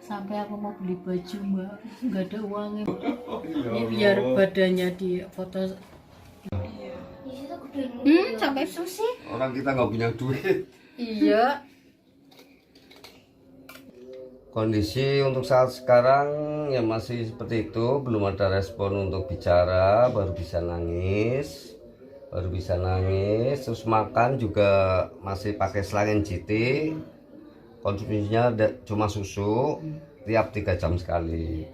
Sampai aku mau beli baju mbak, nggak ada uangnya. Ini biar badannya di foto. Sampai susi. Orang kita nggak punya duit. Iya. Kondisi untuk saat sekarang ya masih seperti itu, belum ada respon untuk bicara, baru bisa nangis, terus makan juga masih pakai selang NGT, konsumsinya cuma susu tiap 3 jam sekali.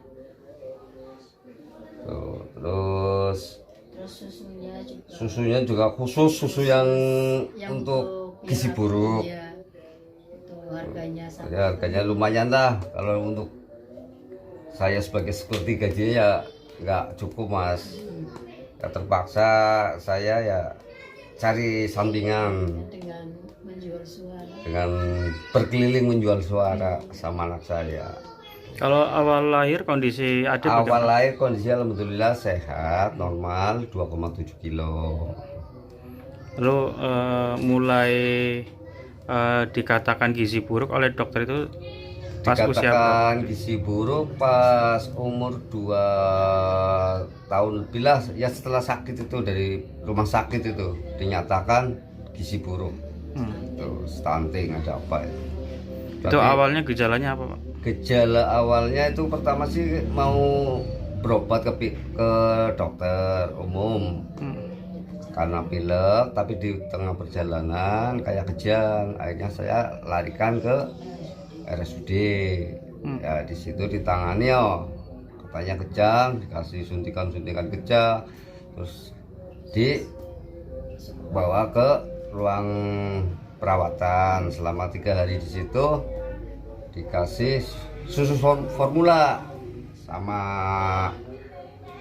Tuh, terus susunya juga khusus susu yang untuk gizi buruk. Ya, itu harganya ya harganya lumayan lah. Kalau untuk saya sebagai security gajinya ya nggak cukup mas, ya terpaksa saya ya cari sampingan dengan menjual suara, dengan berkeliling menjual suara sama anak saya. Kalau awal lahir kondisi Ade Awal lahir kondisi alhamdulillah sehat, normal 2,7 kilo. Lalu mulai dikatakan gizi buruk oleh dokter itu pas usia berapa? Dikatakan gizi buruk pas umur 2 tahun lebih lah, ya setelah sakit itu, dari rumah sakit itu dinyatakan gizi buruk. Itu stunting ada apa ya. Itu awalnya gejalanya apa Pak? Gejala awalnya itu pertama sih mau berobat ke dokter umum karena pilek, tapi di tengah perjalanan kayak kejang, akhirnya saya larikan ke RSUD. Ya di situ ditangani ya, katanya kejang, dikasih suntikan kejang, terus dibawa ke ruang perawatan. Selama 3 hari di situ dikasih susu formula sama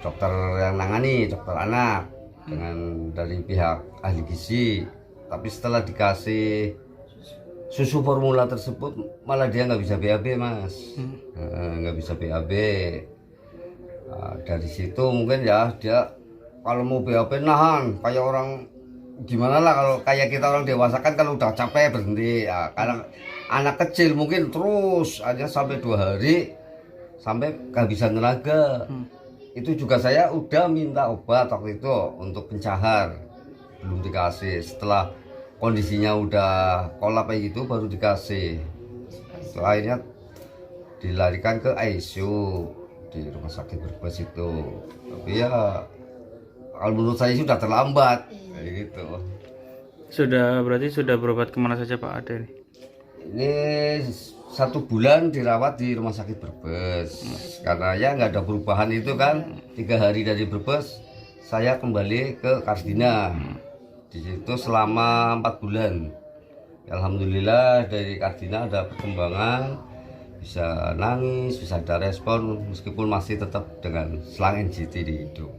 dokter yang nangani, dokter anak dengan dari pihak ahli gizi. Tapi setelah dikasih susu formula tersebut malah dia nggak bisa BAB mas, nggak bisa BAB. Dari situ mungkin ya dia kalau mau BAB nahan kayak orang gimana lah, kalau kayak kita orang dewasa kan kalau udah capek berhenti ya, karena anak kecil mungkin terus aja sampai 2 hari sampai kehabisan tenaga. Itu juga saya udah minta obat waktu itu untuk pencahar, belum dikasih. Setelah kondisinya udah kolap kayak gitu baru dikasih. Itu akhirnya dilarikan ke ICU di rumah sakit Brebes itu. Tapi ya kalau menurut saya sudah terlambat kayak gitu. Berarti sudah berobat kemana saja Pak Ade ini? Ini 1 bulan dirawat di rumah sakit Brebes. Karena ya nggak ada perubahan itu kan. 3 hari dari Brebes saya kembali ke Kardina. Di situ selama 4 bulan. Alhamdulillah dari Kardina ada perkembangan, bisa nangis, bisa ada respon meskipun masih tetap dengan selang NGT di hidung.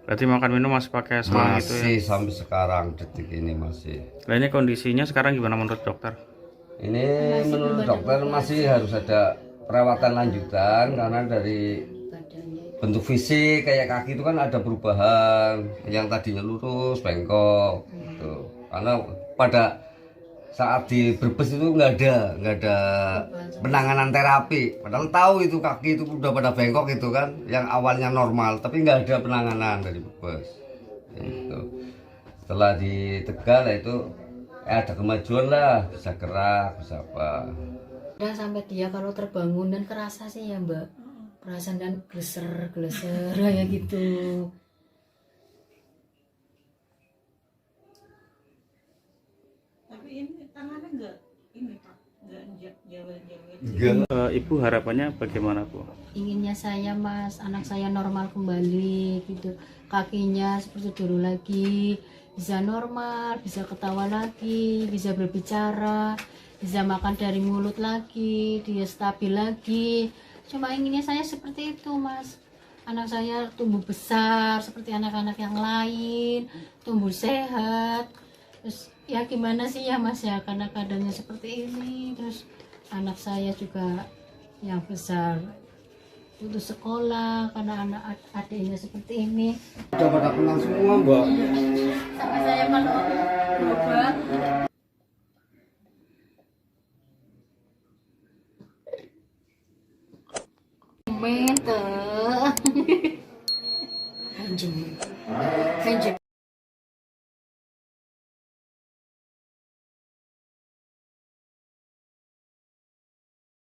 Berarti makan minum masih pakai selang itu ya? Masih sampai sekarang detik ini masih. Nah ini kondisinya sekarang gimana menurut dokter? Ini menurut dokter masih harus ada perawatan lanjutan karena dari bentuk fisik kayak kaki itu kan ada perubahan, yang tadinya lurus bengkok gitu. Karena pada saat di Brebes itu nggak ada penanganan terapi, padahal tahu itu kaki itu udah pada bengkok itu kan, yang awalnya normal tapi nggak ada penanganan dari Brebes gitu. Setelah di Tegal itu ada kemajuan lah, bisa gerak, bisa apa. Dan sampai dia kalau terbangun dan kerasa sih ya mbak, perasaan dan geleser kayak gitu. Tapi ini tangannya enggak ini Pak, enggak Ibu harapannya bagaimana Bu? Inginnya saya mas, anak saya normal kembali gitu, kakinya seperti dulu lagi, bisa normal, bisa ketawa lagi, bisa berbicara, bisa makan dari mulut lagi, dia stabil lagi. Cuma inginnya saya seperti itu mas, anak saya tumbuh besar seperti anak-anak yang lain, tumbuh sehat. Terus ya gimana sih ya mas ya, karena keadaannya seperti ini. Terus anak saya juga yang besar putus sekolah karena anak adiknya seperti ini. Udah pada kenal semua mbak. Sampai saya kalau komen tuh. Anjing. Anjing.